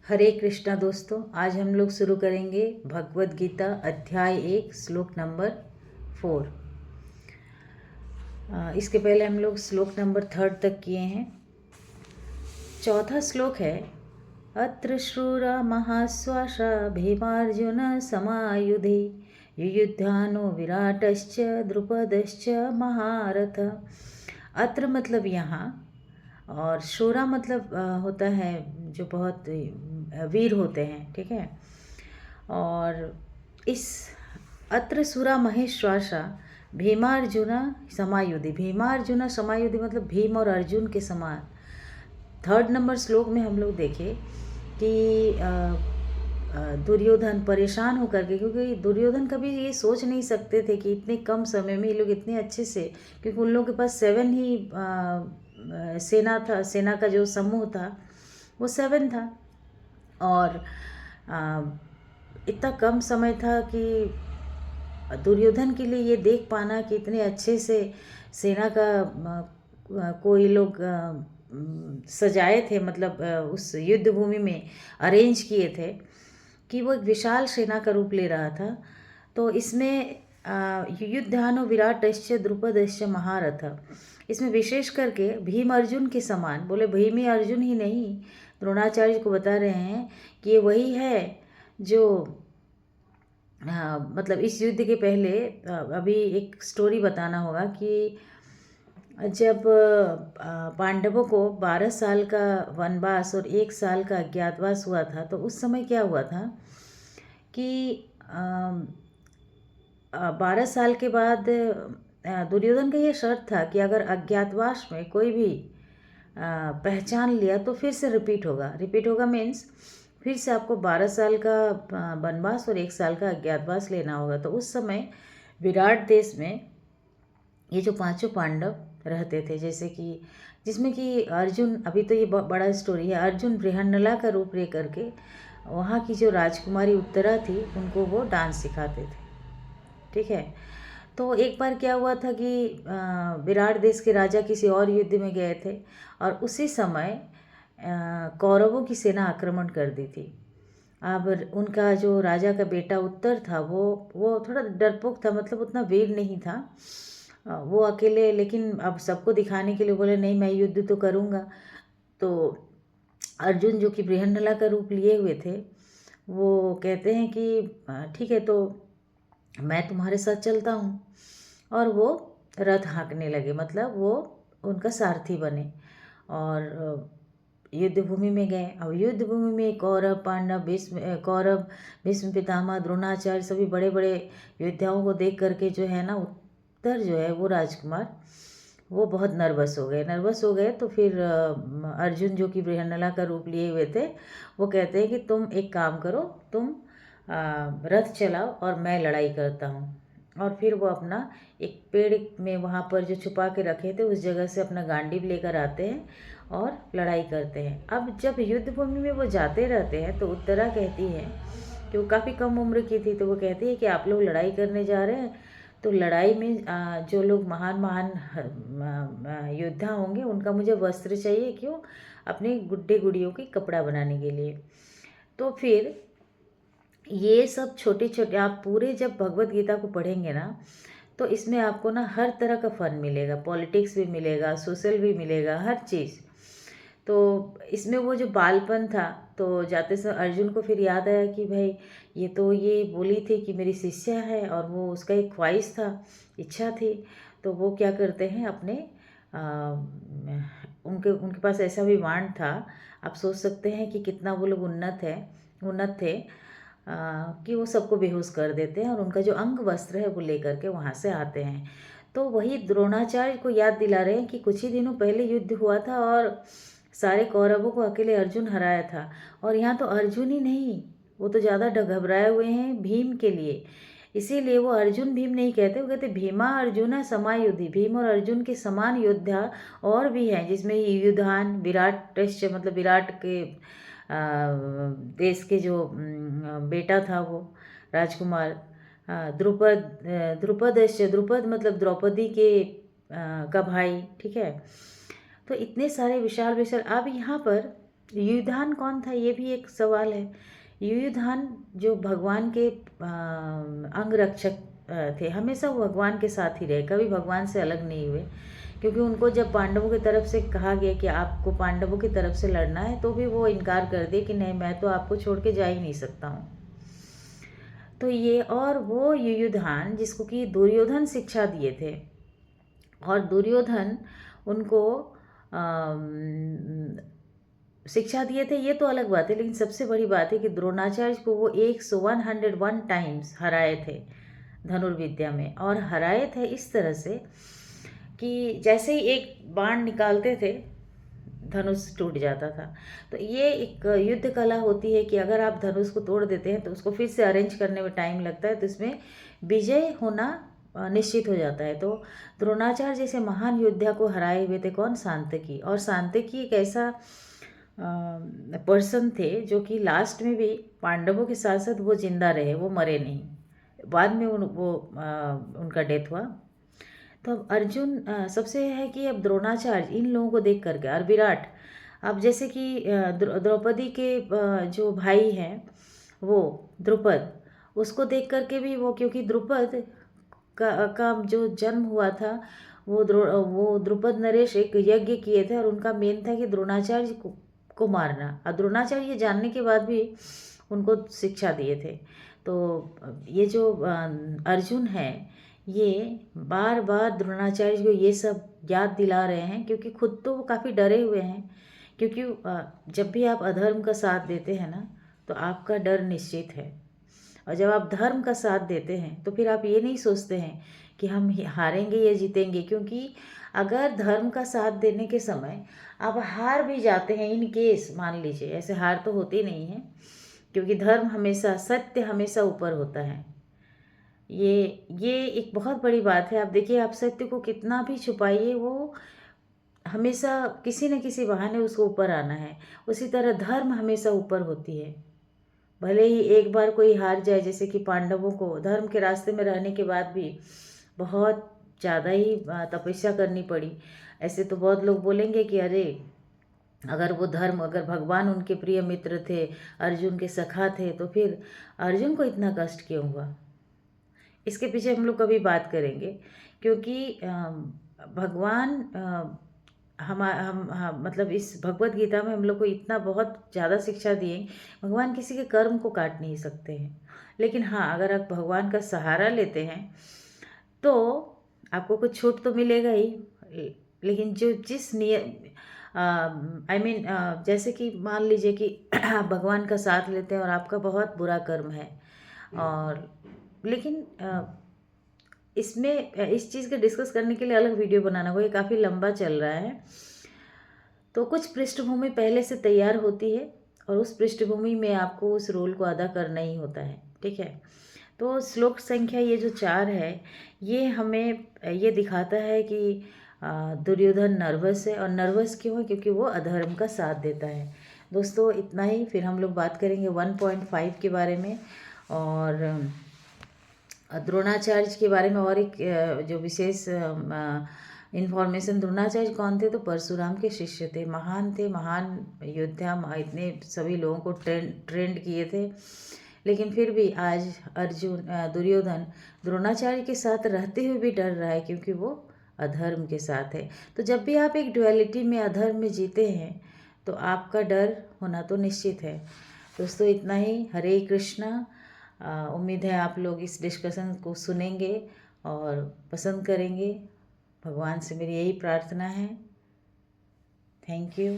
हरे कृष्णा दोस्तों, आज हम लोग शुरू करेंगे भगवत गीता अध्याय 1 श्लोक नंबर 4। इसके पहले हम लोग श्लोक नंबर 3 तक किए हैं। चौथा श्लोक है अत्र शूरा महाश्वासा भीमार्जुन समायुधे युयुध्यानो विराटश्च द्रुपदश्च महारथ। अत्र मतलब यहाँ, और शूरा मतलब होता है जो बहुत वीर होते हैं, ठीक है। और इस अत्र सुरा महेश्वासा भीमार्जुना समायुधि, भीमार्जुना समायुधि मतलब भीम और अर्जुन के समान। 3 नंबर श्लोक में हम लोग देखें कि दुर्योधन परेशान होकर के, क्योंकि दुर्योधन कभी ये सोच नहीं सकते थे कि इतने कम समय में ये लोग इतने अच्छे से, क्योंकि उन लोगों के पास 7 ही सेना था, सेना का जो समूह था वो 7 था। और इतना कम समय था कि दुर्योधन के लिए ये देख पाना कि इतने अच्छे से सेना का कोई लोग सजाए थे, मतलब उस युद्ध भूमि में अरेंज किए थे कि वो एक विशाल सेना का रूप ले रहा था। तो इसमें युयुधानो विराटश्च द्रुपदश्च महारथ, इसमें विशेष करके भीम अर्जुन के समान, बोले भीम ही अर्जुन ही नहीं, द्रोणाचार्य को बता रहे हैं कि ये वही है जो मतलब इस युद्ध के पहले अभी एक स्टोरी बताना होगा कि जब पांडवों को 12 साल का वनवास और 1 साल का अज्ञातवास हुआ था, तो उस समय क्या हुआ था कि 12 साल के बाद दुर्योधन का ये शर्त था कि अगर अज्ञातवास में कोई भी पहचान लिया तो फिर से रिपीट होगा मीन्स फिर से आपको 12 साल का वनवास और 1 साल का अज्ञातवास लेना होगा। तो उस समय विराट देश में ये जो 5 पांडव रहते थे, जैसे कि जिसमें कि अर्जुन, अभी तो ये बड़ा स्टोरी है, अर्जुन बृहन्नला का रूप ले करके वहाँ की जो राजकुमारी उत्तरा थी उनको वो डांस सिखाते थे, ठीक है। तो एक बार क्या हुआ था कि विराट देश के राजा किसी और युद्ध में गए थे और उसी समय कौरवों की सेना आक्रमण कर दी थी। अब उनका जो राजा का बेटा उत्तर था वो थोड़ा डरपोक था, मतलब उतना वीर नहीं था वो अकेले, लेकिन अब सबको दिखाने के लिए बोले नहीं मैं युद्ध तो करूँगा। तो अर्जुन जो कि बृहन्नला का रूप लिए हुए थे वो कहते हैं कि ठीक है, तो मैं तुम्हारे साथ चलता हूँ। और वो रथ हाँकने लगे, मतलब वो उनका सारथी बने और युद्ध भूमि में गए। अब युद्ध भूमि में कौरव पांडव भीष्म पितामह द्रोणाचार्य सभी बड़े बड़े योद्धाओं को देख करके जो है ना, उत्तर जो है वो राजकुमार वो बहुत नर्वस हो गए। तो फिर अर्जुन जो कि बृहन्नला का रूप लिए हुए थे वो कहते हैं कि तुम एक काम करो, तुम रथ चलाओ और मैं लड़ाई करता हूँ। और फिर वो अपना एक पेड़ में वहाँ पर जो छुपा के रखे थे उस जगह से अपना गांडीव लेकर आते हैं और लड़ाई करते हैं। अब जब युद्ध भूमि में वो जाते रहते हैं तो उत्तरा कहती है कि वो काफ़ी कम उम्र की थी, तो वो कहती है कि आप लोग लड़ाई करने जा रहे हैं, तो लड़ाई में जो लोग महान योद्धा होंगे उनका मुझे वस्त्र चाहिए, क्यों, अपने गुड्डे गुड़ियों की कपड़ा बनाने के लिए। तो फिर ये सब छोटे छोटे आप पूरे जब भगवत गीता को पढ़ेंगे ना, तो इसमें आपको ना हर तरह का फन मिलेगा, पॉलिटिक्स भी मिलेगा, सोशल भी मिलेगा, हर चीज़। तो इसमें वो जो बालपन था, तो जाते समय अर्जुन को फिर याद आया कि भाई ये बोली थी कि मेरी शिष्या है, और वो उसका एक ख्वाहिश था, इच्छा थी। तो वो क्या करते हैं अपने उनके उनके पास ऐसा भी वाण था, आप सोच सकते हैं कि कितना वो लोग उन्नत थे कि वो सबको बेहोश कर देते हैं और उनका जो अंग वस्त्र है वो लेकर के वहाँ से आते हैं। तो वही द्रोणाचार्य को याद दिला रहे हैं कि कुछ ही दिनों पहले युद्ध हुआ था और सारे कौरवों को अकेले अर्जुन हराया था, और यहाँ तो अर्जुन ही नहीं, वो तो ज़्यादा घबराए हुए हैं भीम के लिए। इसीलिए वो अर्जुन भीम नहीं कहते, वो कहते भीमा अर्जुना समायुधि, भीम और अर्जुन के समान योद्धा और भी हैं, जिसमें युयुधान विराट मतलब विराट के देश के जो बेटा था वो राजकुमार, द्रुपद मतलब द्रौपदी के का भाई, ठीक है। तो इतने सारे विशाल विशाल। अब यहाँ पर युयुधान कौन था, ये भी एक सवाल है। युयुधान जो भगवान के अंगरक्षक थे, हमेशा वो भगवान के साथ ही रहे, कभी भगवान से अलग नहीं हुए। क्योंकि उनको जब पांडवों की तरफ से कहा गया कि आपको पांडवों की तरफ से लड़ना है, तो भी वो इनकार कर दिए कि नहीं, मैं तो आपको छोड़ के जा ही नहीं सकता हूँ। तो ये, और वो युयुधान जिसको कि दुर्योधन शिक्षा दिए थे, और दुर्योधन उनको शिक्षा दिए थे, ये तो अलग बात है। लेकिन सबसे बड़ी बात है कि द्रोणाचार्य को वो 101 टाइम्स हराए थे धनुर्विद्या में, और हराए थे इस तरह से कि जैसे ही एक बाण निकालते थे धनुष टूट जाता था। तो ये एक युद्ध कला होती है कि अगर आप धनुष को तोड़ देते हैं तो उसको फिर से अरेंज करने में टाइम लगता है, तो इसमें विजय होना निश्चित हो जाता है। तो द्रोणाचार्य जैसे महान योद्धा को हराए हुए थे कौन? सांतकी। और सांतकी एक ऐसा पर्सन थे जो कि लास्ट में भी पांडवों के साथ साथ वो जिंदा रहे, वो मरे नहीं, बाद में उनका डेथ हुआ। तो अब अर्जुन सबसे है कि अब द्रोणाचार्य इन लोगों को देख करके, और विराट, अब जैसे कि द्रौपदी के जो भाई हैं वो द्रुपद, उसको देख करके भी वो, क्योंकि द्रुपद का जो जन्म हुआ था, वो द्रुपद नरेश एक यज्ञ किए थे, और उनका मेन था कि द्रोणाचार्य को मारना, और द्रोणाचार्य ये जानने के बाद भी उनको शिक्षा दिए थे। तो ये जो अर्जुन है, ये बार बार द्रोणाचार्य को ये सब याद दिला रहे हैं, क्योंकि खुद तो वो काफ़ी डरे हुए हैं। क्योंकि जब भी आप अधर्म का साथ देते हैं ना, तो आपका डर निश्चित है। और जब आप धर्म का साथ देते हैं तो फिर आप ये नहीं सोचते हैं कि हम हारेंगे या जीतेंगे, क्योंकि अगर धर्म का साथ देने के समय आप हार भी जाते हैं, इन केस मान लीजिए, ऐसे हार तो होती नहीं है, क्योंकि धर्म हमेशा, सत्य हमेशा ऊपर होता है। ये एक बहुत बड़ी बात है। आप देखिए, आप सत्य को कितना भी छुपाइए, वो हमेशा किसी न किसी बहाने उसको ऊपर आना है। उसी तरह धर्म हमेशा ऊपर होती है। भले ही एक बार कोई हार जाए, जैसे कि पांडवों को धर्म के रास्ते में रहने के बाद भी बहुत ज़्यादा ही तपस्या करनी पड़ी। ऐसे तो बहुत लोग बोलेंगे कि अरे, अगर वो धर्म, अगर भगवान उनके प्रिय मित्र थे, अर्जुन के सखा थे, तो फिर अर्जुन को इतना कष्ट क्यों हुआ? इसके पीछे हम लोग कभी बात करेंगे, क्योंकि भगवान मतलब इस भगवत गीता में हम लोग को इतना बहुत ज़्यादा शिक्षा दिए। भगवान किसी के कर्म को काट नहीं सकते हैं, लेकिन हाँ, अगर आप भगवान का सहारा लेते हैं तो आपको कुछ छूट तो मिलेगा ही। लेकिन जो जिस जैसे कि मान लीजिए कि आप भगवान का साथ लेते हैं और आपका बहुत बुरा कर्म है, और लेकिन इसमें इस चीज़ को डिस्कस करने के लिए अलग वीडियो बनाना होगा, ये काफ़ी लंबा चल रहा है। तो कुछ पृष्ठभूमि पहले से तैयार होती है, और उस पृष्ठभूमि में आपको उस रोल को अदा करना ही होता है, ठीक है। तो श्लोक संख्या ये जो 4 है, ये हमें ये दिखाता है कि दुर्योधन नर्वस है, और नर्वस क्यों है? क्योंकि वो अधर्म का साथ देता है। दोस्तों, इतना ही। फिर हम लोग बात करेंगे 1.5 के बारे में, और द्रोणाचार्य के बारे में, और एक जो विशेष इन्फॉर्मेशन। द्रोणाचार्य कौन थे? तो परशुराम के शिष्य थे, महान थे, महान योद्धा, इतने सभी लोगों को ट्रेंड किए थे। लेकिन फिर भी आज दुर्योधन द्रोणाचार्य के साथ रहते हुए भी डर रहा है, क्योंकि वो अधर्म के साथ है। तो जब भी आप एक डुअलिटी में, अधर्म में जीते हैं, तो आपका डर होना तो निश्चित है। दोस्तों, इतना ही। हरे कृष्णा। उम्मीद है आप लोग इस डिस्कशन को सुनेंगे और पसंद करेंगे। भगवान से मेरी यही प्रार्थना है। Thank you.